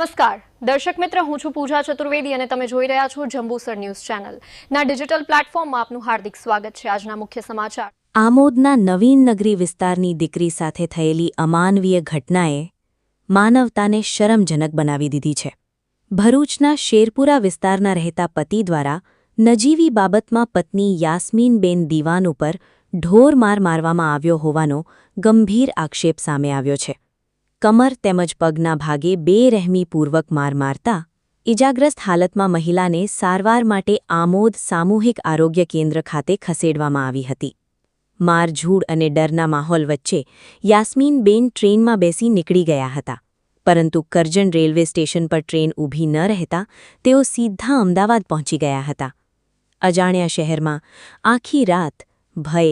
નમસ્કાર દર્શક મિત્ર, હું છું પૂજા ચતુર્વેદી અને તમે જોઈ રહ્યા છો જંબુસર ન્યૂઝ ચેનલ ના ડિજિટલ પ્લેટફોર્મમાં આપનું હાર્દિક સ્વાગત છે। આજના મુખ્ય સમાચાર। આમોદના નવીન નગરી વિસ્તારની દીકરી સાથે થયેલી અમાનવીય ઘટનાએ માનવતાને શરમજનક બનાવી દીધી છે। ભરૂચના શેરપુરા વિસ્તારના રહેતા પતિ દ્વારા નજીવી બાબતમાં પત્ની યાસ્મીનબેન દીવાન ઉપર ઢોરમાર મારવામાં આવ્યો હોવાનો ગંભીર આક્ષેપ સામે આવ્યો છે। કમર તેમજ પગના ભાગે બેરહેમીપૂર્વક માર મારતા ઇજાગ્રસ્ત હાલતમાં મહિલાને સારવાર માટે આમોદ સામૂહિક આરોગ્ય કેન્દ્ર ખાતે ખસેડવામાં આવી હતી। મારઝૂડ અને ડરના માહોલ વચ્ચે યાસ્મીનબેન ટ્રેનમાં બેસી નીકળી ગયા હતા, પરંતુ કરજણ રેલવે સ્ટેશન પર ટ્રેન ઊભી ન રહેતા તેઓ સીધા અમદાવાદ પહોંચી ગયા હતા। અજાણ્યા શહેરમાં આખી રાત ભય,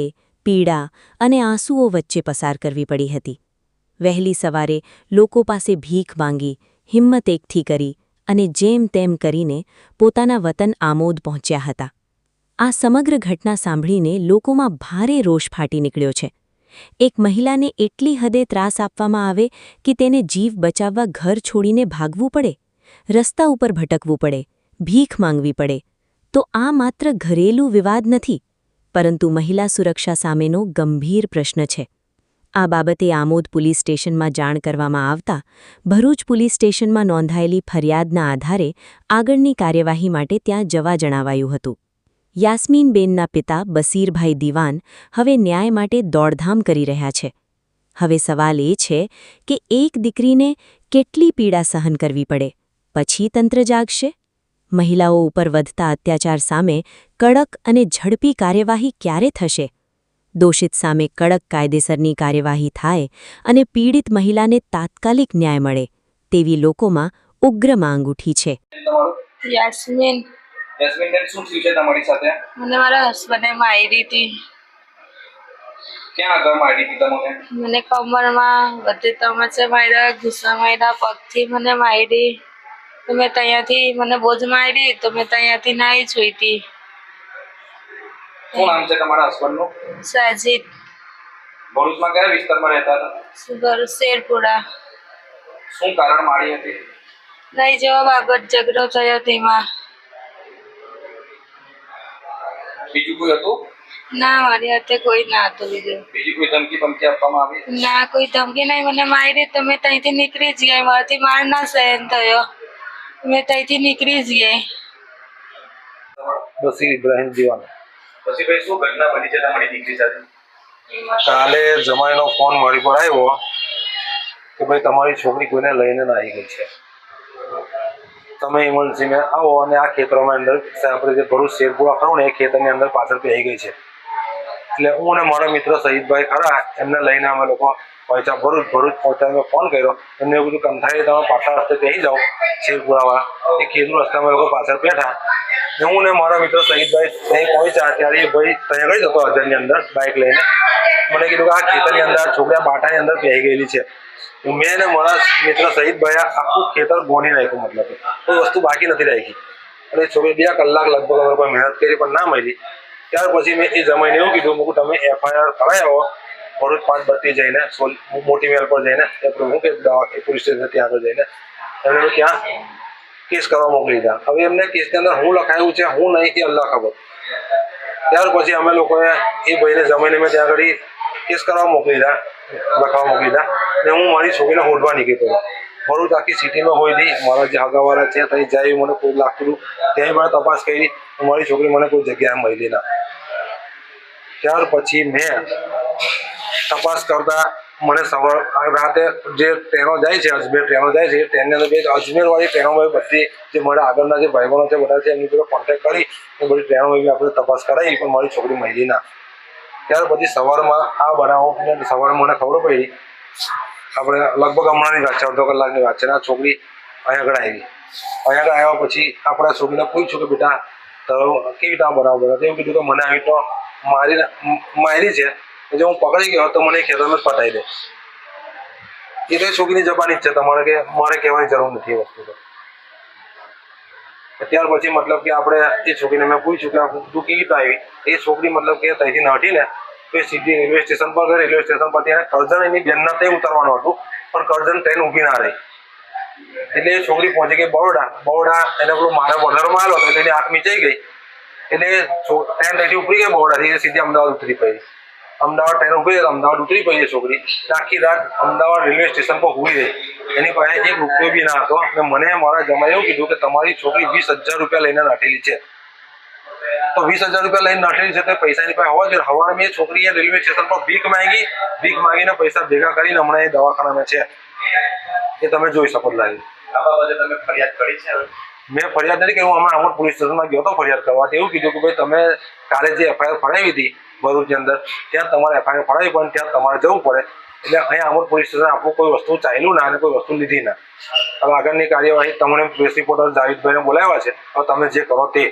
પીડા અને આંસુઓ વચ્ચે પસાર કરવી પડી હતી। વહેલી સવારે લોકો પાસે ભીખ માંગી, હિંમત એકઠી કરી અને જેમ તેમ કરીને પોતાના વતન આમોદ પહોંચ્યા હતા। આ સમગ્ર ઘટના સાંભળીને લોકોમાં ભારે રોષ ફાટી નીકળ્યો છે। એક મહિલાને એટલી હદે ત્રાસ આપવામાં આવે કે તેને જીવ બચાવવા ઘર છોડીને ભાગવું પડે, રસ્તા ઉપર ભટકવું પડે, ભીખ માંગવી પડે, તો આ માત્ર ઘરેલું વિવાદ નથી, પરંતુ મહિલા સુરક્ષા સામેનો ગંભીર પ્રશ્ન છે। આ બાબતે આમોદ પોલીસ સ્ટેશનમાં જાણ કરવામાં આવતા ભરૂચ પોલીસ સ્ટેશનમાં નોંધાયેલી ફરિયાદના આધારે આગળની કાર્યવાહી માટે ત્યાં જવા જણાવાયું હતું। યાસ્મીનબેનના પિતા બસીરભાઈ દીવાન હવે ન્યાય માટે દોડધામ કરી રહ્યા છે। હવે સવાલ એ છે કે એક દીકરીને કેટલી પીડા સહન કરવી પડે પછી તંત્ર જાગશે? મહિલાઓ ઉપર વધતા અત્યાચાર સામે કડક અને ઝડપી કાર્યવાહી ક્યારે થશે? દોષિત સામે કડક કાયદેસરની કાર્યવાહી થાય અને પીડિત મહિલાને તાત્કાલિક ન્યાય મળે તેવી લોકોમાં ઉગ્ર માંગ ઉઠી છે। યાસ્મીન યાસ્મીન શું થયું છે તમારી સાથે? મને મારા હસબન્ડે મારી હતી। ક્યાં આગળ મારી હતી તમને? મને કમરમાં બધી તમચે માર્યા, ઘૂસા માર્યા, પગથી મને મારી। તો મેં ત્યાંથી મને બહુ જ મારી તો મેં ત્યાંથી નાહી જોઈ હતી। શું નામ છે તમારા હસબન્ડનું? સાજીદ। ભરૂચમાં કયા વિસ્તારમાં રહેતા હતા? શેરપુરા। શું કારણ મારી હતી? નહીં જેવા બાબત ઝઘડો થયો તેમાં। બીજું કોઈ હતું? ના, મારી હાથે કોઈ ના હતું બીજું। બીજી કોઈ ધમકી ધમકી આપવામાં આવી? ના, કોઈ ધમકી નહીં। મને મારી તો મેં ત્યાંથી નીકળી જ ગઈ। મારાથી માર ના સહન થયો, મેં ત્યાંથી નીકળી જ ગઈ। બસીર ઇબ્રાહિમ દીવાન। પછી ભાઈ શું ઘટના બની છે તમારી દીકરી સાથે? કાલે જમાઈનો ફોન મારી પર આવ્યો કે ભાઈ તમારી છોકરી કોઈને લઈને ના આવી ગઈ છે, તમે ઇમરજન્સીમાં આવો અને આ ખેતરોમાં અંદર આપણે જે ભરૂચ શેરપુરા ખરું ને એ ખેતરની અંદર પાછળ પહેરી ગઈ છે। એટલે હું અને મારા મિત્ર શહીદભાઈ ખરા એમને લઈને અમે લોકો પહોંચ્યા ભરૂચ પહોંચ્યા મેં ફોન કર્યો એમને એવું બધું કંથાઈ તમે પાછળ રસ્તે પહેરી જાઓ શેરપુરાવાળા એ ખેતનું રસ્તામાં લોકો પાછળ બેઠા। હું ને મારા મિત્ર શહીદભાઈ ત્યાં પહોંચ્યા ત્યારે એ ભાઈ ત્યાં ગઈ જતો હજારની અંદર બાઇક લઈને મને કીધું કે આ ખેતરની અંદર છોકરા બાટાની અંદર પહેરી ગયેલી છે। મેં ને મારા મિત્ર શહીદભાઈ આખું ખેતર ગોની નાખ્યું, મતલબ કોઈ વસ્તુ બાકી નથી રાખી। અને છોકરી 2 કલાક લગભગ અમે કોઈ મહેનત કરી પણ ના મળી। ત્યાર પછી મેં એ જમાઈને એવું કીધું મૂકું તમે FIR કરાવી આવો ભરૂચ 532 જઈને મોટી મેલ પર જઈને હું કે પોલીસ સ્ટેશન ત્યાં આગળ જઈને એમને ત્યાં કેસ કરવા મોકલી દીધા। હવે એમને કેસની અંદર હું લખાયું છે હું નહીં એ અલ્લાહ ખબર। ત્યાર પછી અમે લોકોએ એ ભાઈને જમાઈને મેં ત્યાં આગળ કેસ કરવા મોકલી દીધા, લખાવા મોકલી દીધા ને હું મારી છોકરીને હોડવા નીકળી પડ્યો। ભરૂચ આખી સિટીમાં હોય નહીં, મારા જે હગાવાળા છે ત્યાં જાય મને કોઈ લાગતું હતું, ત્યાંય મને તપાસ કરી તો મારી છોકરી મને કોઈ જગ્યાએ મળી ના। ત્યાર પછી મેં તપાસ કરતા મને સવાર રાતે જે ટ્રેનો જાય છે અજમેર ટ્રેનો જાય છે એ ટ્રેનની અંદર અજમેરવાળી ટ્રેનોમાં બધી જે મારા આગળના જે ભાઈબંધો છે બધા છે એમની જોડે કોન્ટેક્ટ કરી એ બધી ટ્રેનોમાં આપણે તપાસ કરાવી પણ મારી છોકરી મળી ના। ત્યાર પછી સવારમાં આ બનાવો સવારમાં મને ખબર પડી, આપણે લગભગ હમણાંની વાત છે, અડધો કલાકની વાત છે ને આ છોકરી અહીંયા આગળ આવી। અહીંયા આગળ આવ્યા પછી આપણા છોકરીને પૂછ્યું કે બેટા તો કેવી રીતે આ બનાવ બન્યો? એવું કીધું કે મને આવી તો મારી છે, જો હું પકડી ગયો તો મને ખેતરમાં પટાઈ દે। એ તો છોકરીની જબાની જ છે, તમારે કે મારે કહેવાની જરૂર નથી એ વસ્તુ તો। ત્યાર પછી મતલબ કે આપણે એ છોકરીને મેં પૂછ્યું કે તું કેવી રીતે આવી? એ છોકરી મતલબ કે ત્યાંથી નઠીને તો એ સીધી રેલવે સ્ટેશન પર ગઈ। રેલવે સ્ટેશન પરથી એને કરજણ એની બેનના ત્યાં ઉતરવાનું હતું પણ કરજણ ટ્રેન ઊભી ના રહી। એટલે એ છોકરી પહોંચી ગઈ બરોડા એને પેલું મારે વધારમાં આવ્યો હતો એટલે એની આંખ મીચાઈ ગઈ એટલે ટ્રેન ત્યાંથી ઉપડી ગઈ બરોડાથી એ સીધી અમદાવાદ ઉતરી પડી. અમદાવાદ ટ્રેન ઉભી રહી અમદાવાદ ઉતરી પડી એ છોકરી. આખી રાત અમદાવાદ રેલવે સ્ટેશન પર ઊભી રહી. એની પાસે એક રૂપિયો બી ના હતો. અને મને મારા જમાએ એવું કીધું કે તમારી છોકરી 20,000 રૂપિયા લઈને નાઠેલી છે. તો 20,000 રૂપિયા લઈને નાઠેલી છે તો પૈસાની પાસે હોવા જોઈએ. હવારે મેં છોકરીએ રેલવે સ્ટેશન પર ભીખ માંગીને પૈસા ભેગા કરીને હમણાં એ દવાખાનામાં છે. એ તમે જોઈ શકો લાગે. આ બાબતે તમે ફરિયાદ કરી છે હવે? મેં ફરિયાદ નથી કરી. હું હમણાં અમોદ પોલીસ સ્ટેશનમાં ગયો હતો ફરિયાદ કરવા. એવું કીધું કે ભાઈ તમે કાલે જે એફઆઈઆર ફડાવી હતી ભરૂચની અંદર ત્યાં તમારે એફઆઈઆર ફડાવી પણ ત્યાં તમારે જવું પડે. એટલે અહીંયા અમોદ પોલીસ સ્ટેશન આપણું કોઈ વસ્તુ ચાલ્યું ના અને કોઈ વસ્તુ લીધી ના. હવે આગળની કાર્યવાહી તમને પ્રેસ રિપોર્ટર જાવેદભાઈને બોલાવ્યા છે. હવે તમે જે કરો તે